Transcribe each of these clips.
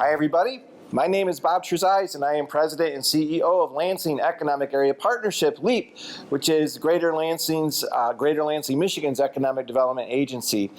Hi, everybody. My name is Bob Trezise, and I am President and CEO of Lansing Economic Area Partnership, LEAP, which is Greater Lansing, Michigan's economic development agency.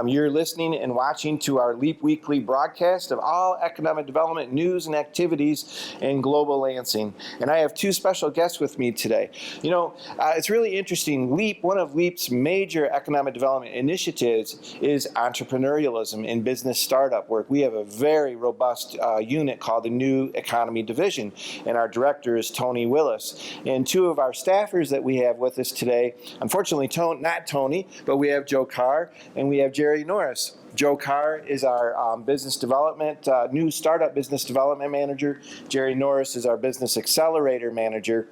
You're listening and watching to our LEAP Weekly broadcast of all economic development news and activities in global Lansing. And I have two special guests with me today. It's really interesting. LEAP, one of LEAP's major economic development initiatives is entrepreneurialism in business startup work. We have a very robust unit called the New Economy Division, and our director is Tony Willis. And two of our staffers that we have with us today, unfortunately, not Tony, but we have Joe Carr and we have Jerry Norris. Joe Carr is our business development, new startup business development manager. Jerry Norris is our business accelerator manager.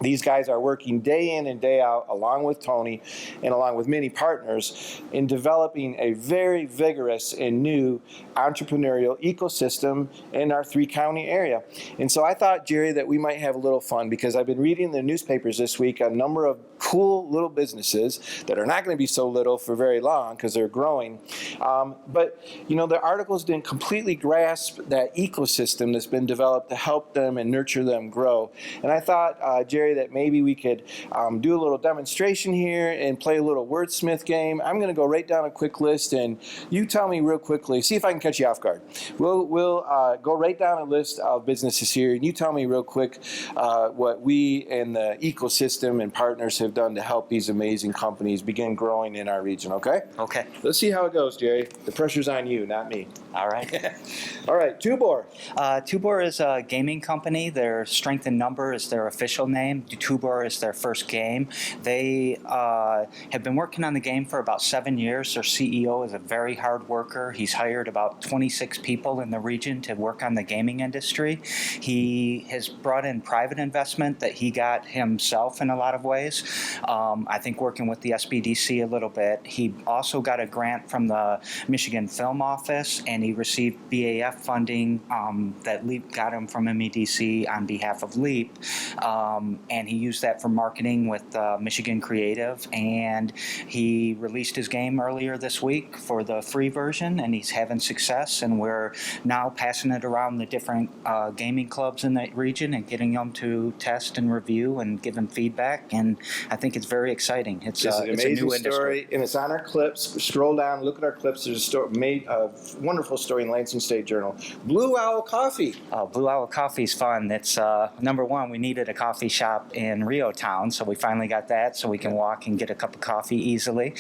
These guys are working day in and day out, along with Tony and along with many partners, in developing a very vigorous and new entrepreneurial ecosystem in our three-county area. And so I thought, Jerry, that we might have a little fun, because I've been reading the newspapers this week a number of cool little businesses that are not going to be so little for very long because they're growing. But the articles didn't completely grasp that ecosystem that's been developed to help them and nurture them grow. And I thought, Jerry, that maybe we could do a little demonstration here and play a little wordsmith game. I'm going to go right down a quick list, and you tell me real quickly, see if I can catch you off guard. We'll go right down a list of businesses here, and you tell me real quick what we and the ecosystem and partners have done to help these amazing companies begin growing in our region, okay? Okay. Let's see how it goes, Jerry. The pressure's on you, not me. All right. All right, Tubor. Tubor is a gaming company. Their Strength in Number is their official name. Tubor is their first game. They have been working on the game for about 7 years. Their CEO is a very hard worker. He's hired about 26 people in the region to work on the gaming industry. He has brought in private investment that he got himself in a lot of ways. I think working with the SBDC a little bit. He also got a grant from the Michigan Film Office, and he received BAF funding that LEAP got him from MEDC on behalf of LEAP. And he used that for marketing with Michigan Creative, and he released his game earlier this week for the free version, and he's having success, and we're now passing it around the different gaming clubs in that region and getting them to test and review and give them feedback, and I think it's very exciting. It's an amazing a new story, industry. and it's on our clips. Scroll down, look at our clips. There's a wonderful story in Lansing State Journal. Blue Owl Coffee. Blue Owl Coffee's fun. It's number one, we needed a coffee shop in Rio Town, so we finally got that, so we can walk and get a cup of coffee easily.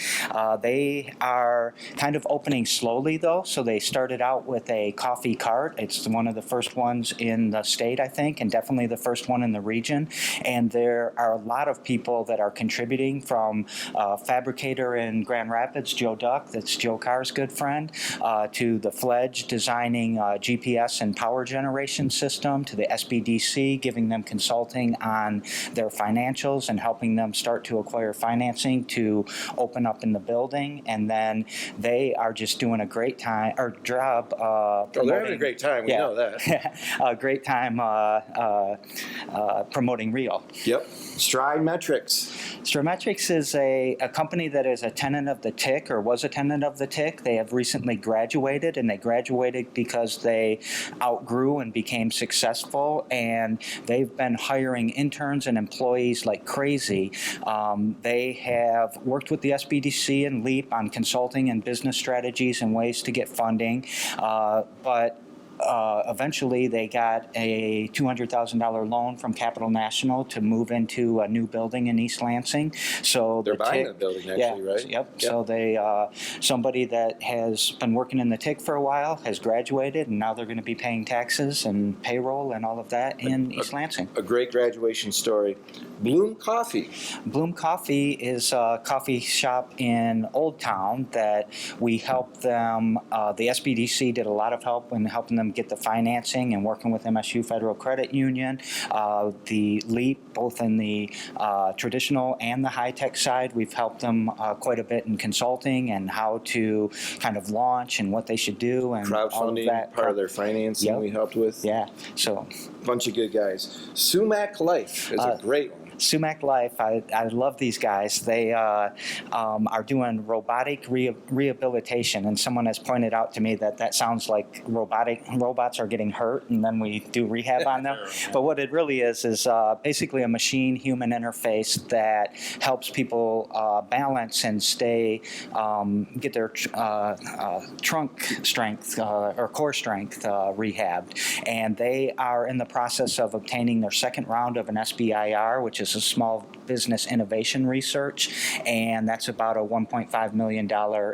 They are kind of opening slowly, though, so they started out with a coffee cart. It's one of the first ones in the state, I think, and definitely the first one in the region. And there are a lot of people that are contributing, from fabricator in Grand Rapids, Joe Duck, that's Joe Carr's good friend, to the Fledge designing GPS and power generation system, to the SBDC giving them consulting on their financials and helping them start to acquire financing to open up in the building. And then they are just doing a great job. They're having a great time. We know that. A great time promoting Rio. Yep. Strimetrics. Strimetrics is a company that is a tenant of the TIC, or was a tenant of the TIC. They have recently graduated, and they graduated because they outgrew and became successful, and they've been hiring interns and employees like crazy. They have worked with the SBDC and LEAP on consulting and business strategies and ways to get funding, but eventually they got a $200,000 loan from Capital National to move into a new building in East Lansing. So they're buying a building, actually, right? Yep. So they somebody that has been working in the TIC for a while has graduated, and now they're going to be paying taxes and payroll and all of that in East Lansing. A great graduation story. Bloom Coffee. Bloom Coffee is a coffee shop in Old Town that we helped them. The SBDC did a lot of help in helping them get the financing and working with MSU Federal Credit Union. The LEAP, both in the traditional and the high-tech side, we've helped them quite a bit in consulting and how to kind of launch and what they should do. And crowdfunding, all of that. Part of their financing we helped with. Yeah. So bunch of good guys. Sumac Life is a great one. Sumac Life, I love these guys. They are doing robotic rehabilitation, and someone has pointed out to me that sounds like robots are getting hurt, and then we do rehab on them. But what it really is basically a machine-human interface that helps people balance and get their trunk strength or core strength rehabbed. And they are in the process of obtaining their second round of an SBIR, which is a small business innovation research, and that's about a $1.5 million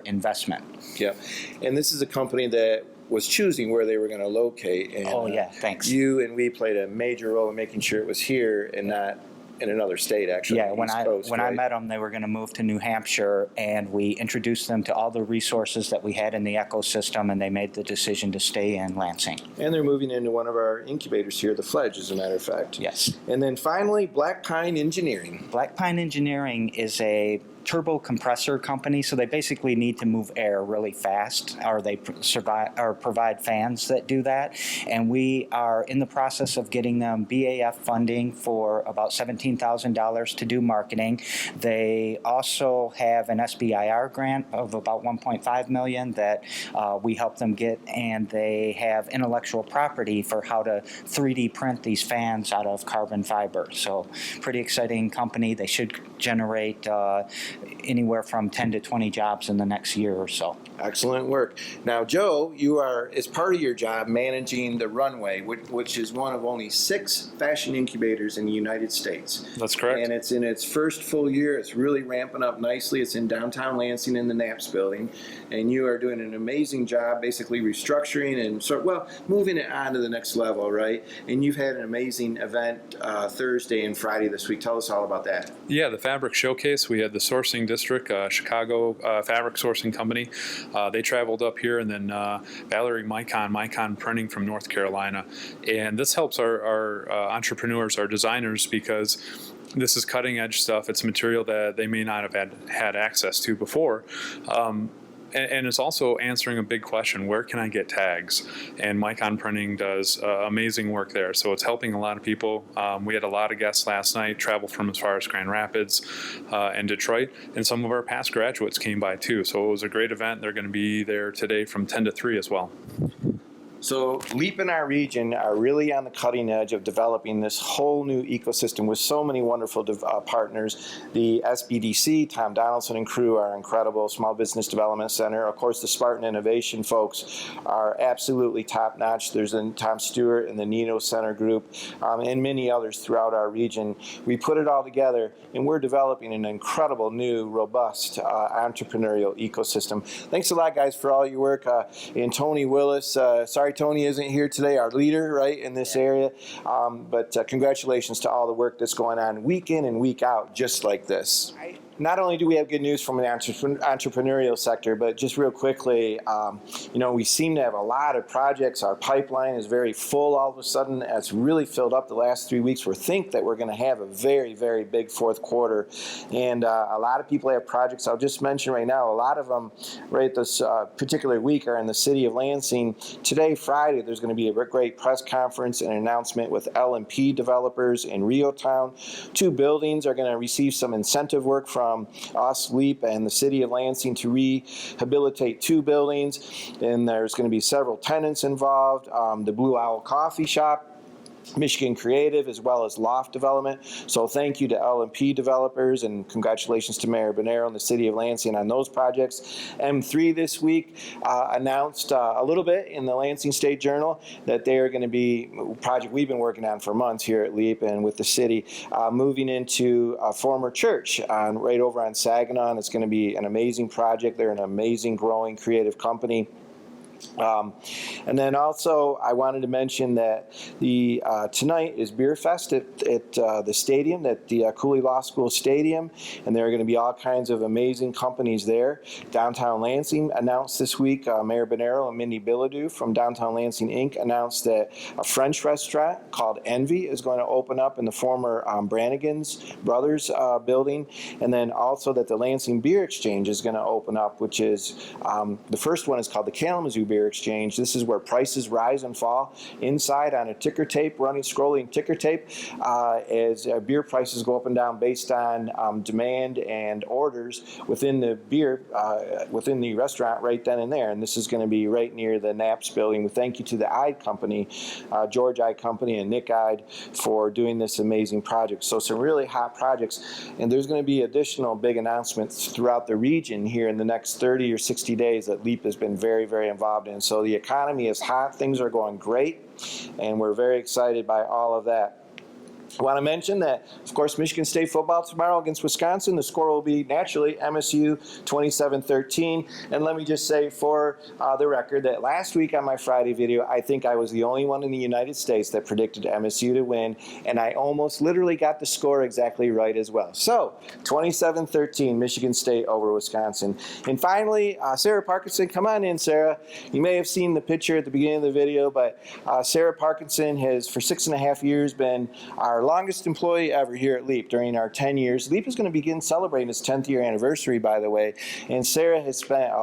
investment. Yeah, and this is a company that was choosing where they were going to locate. And, oh yeah, thanks. You and we played a major role in making sure it was here and not in another state, actually. Yeah, when I met them, they were going to move to New Hampshire, and we introduced them to all the resources that we had in the ecosystem, and they made the decision to stay in Lansing. And they're moving into one of our incubators here, the Fledge, as a matter of fact. Yes. And then finally, Black Pine Engineering. Black Pine Engineering is a turbo compressor company, so they basically need to move air really fast, or they provide fans that do that. And we are in the process of getting them BAF funding for about $17,000 to do marketing. They also have an SBIR grant of about $1.5 million that we help them get, and they have intellectual property for how to 3D print these fans out of carbon fiber. So pretty exciting company. They should generate anywhere from 10 to 20 jobs in the next year or so. Excellent work. Now, Joe, you are, as part of your job, managing the Runway, which is one of only 6 fashion incubators in the United States. That's correct. And it's in its first full year. It's really ramping up nicely. It's in downtown Lansing in the Knapp's building. And you are doing an amazing job basically restructuring and moving it on to the next level, right? And you've had an amazing event Thursday and Friday this week. Tell us all about that. Yeah, the Fabric Showcase. We had the Sourcing District, Chicago Fabric Sourcing Company. They traveled up here, and then Valerie Micon Printing from North Carolina. And this helps our entrepreneurs, our designers, because this is cutting edge stuff. It's material that they may not have had access to before. And it's also answering a big question: where can I get tags? And Micon Printing does amazing work there. So it's helping a lot of people. We had a lot of guests last night, traveled from as far as Grand Rapids and Detroit, and some of our past graduates came by too. So it was a great event. They're going to be there today from 10 to 3 as well. So LEAP in our region are really on the cutting edge of developing this whole new ecosystem with so many wonderful partners. The SBDC, Tom Donaldson and crew are incredible. Small Business Development Center. Of course, the Spartan Innovation folks are absolutely top-notch. There's Tom Stewart and the Nino Center Group and many others throughout our region. We put it all together, and we're developing an incredible new, robust entrepreneurial ecosystem. Thanks a lot, guys, for all your work. And Tony Willis, sorry Tony isn't here today, our leader, right, in this area. But congratulations to all the work that's going on week in and week out, just like this. Not only do we have good news from an entrepreneurial sector, but just real quickly, we seem to have a lot of projects. Our pipeline is very full all of a sudden. It's really filled up the last 3 weeks. We think that we're going to have a very, very big fourth quarter. And a lot of people have projects. I'll just mention right now, a lot of them right this particular week are in the city of Lansing. Today, Friday, there's going to be a great press conference and announcement with L&P developers in Rio Town. 2 buildings are going to receive some incentive work from us, LEAP, and the city of Lansing to rehabilitate 2 buildings. And there's going to be several tenants involved. The Blue Owl Coffee Shop, Michigan Creative, as well as Loft Development. So thank you to L&P developers, and congratulations to Mayor Bonero and the city of Lansing on those projects. M3 this week announced a little bit in the Lansing State Journal that they are going to be a project we've been working on for months here at LEAP and with the city, moving into a former church right over on Saginaw. It's going to be an amazing project. They're an amazing, growing, creative company. And then also, I wanted to mention that tonight is Beer Fest at the stadium, at the Cooley Law School Stadium, and there are going to be all kinds of amazing companies there. Downtown Lansing announced this week, Mayor Bonero and Mindy Bilodeau from Downtown Lansing Inc. announced that a French restaurant called Envy is going to open up in the former Brannigan's Brothers building, and then also that the Lansing Beer Exchange is going to open up, which is the first one is called the Kalamazoo Beer Exchange. This is where prices rise and fall inside on a ticker tape, scrolling ticker tape, as beer prices go up and down based on demand and orders within the within the restaurant right then and there. And this is going to be right near the Knapp's building. We thank you to the Ide Company, George Ide Company and Nick Ide, for doing this amazing project. So some really hot projects, and there's going to be additional big announcements throughout the region here in the next 30 or 60 days that LEAP has been very, very involved in. So the economy is hot, things are going great, and we're very excited by all of that. I want to mention that, of course, Michigan State football tomorrow against Wisconsin. The score will be naturally MSU 27-13. And let me just say for the record that last week on my Friday video, I think I was the only one in the United States that predicted MSU to win, and I almost literally got the score exactly right as well. So 27-13, Michigan State over Wisconsin. And finally, Sarah Parkinson, come on in, Sarah. You may have seen the picture at the beginning of the video, but Sarah Parkinson has for 6.5 years been our longest employee ever here at LEAP during our 10 years. LEAP is going to begin celebrating its 10th year anniversary, by the way, and Sarah has spent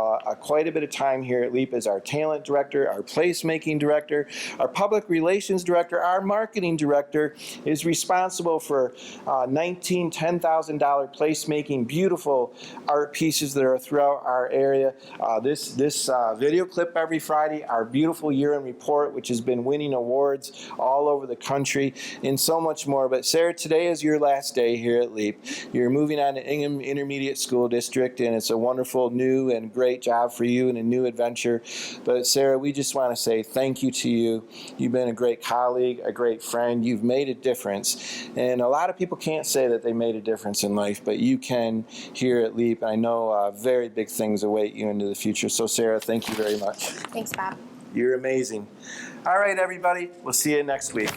quite a bit of time here at LEAP as our talent director, our placemaking director, our public relations director, our marketing director, is responsible for 19 $10,000 placemaking, beautiful art pieces that are throughout our area. This video clip every Friday, our beautiful year-end report, which has been winning awards all over the country, and so much more. But Sarah, today is your last day here at LEAP. You're moving on to Ingham Intermediate School District, and it's a wonderful new and great job for you and a new adventure. But Sarah, we just want to say thank you to you. You've been a great colleague, a great friend. You've made a difference. And a lot of people can't say that they made a difference in life, but you can here at LEAP. I know very big things await you into the future. So Sarah, thank you very much. Thanks, Bob. You're amazing. All right, everybody. We'll see you next week.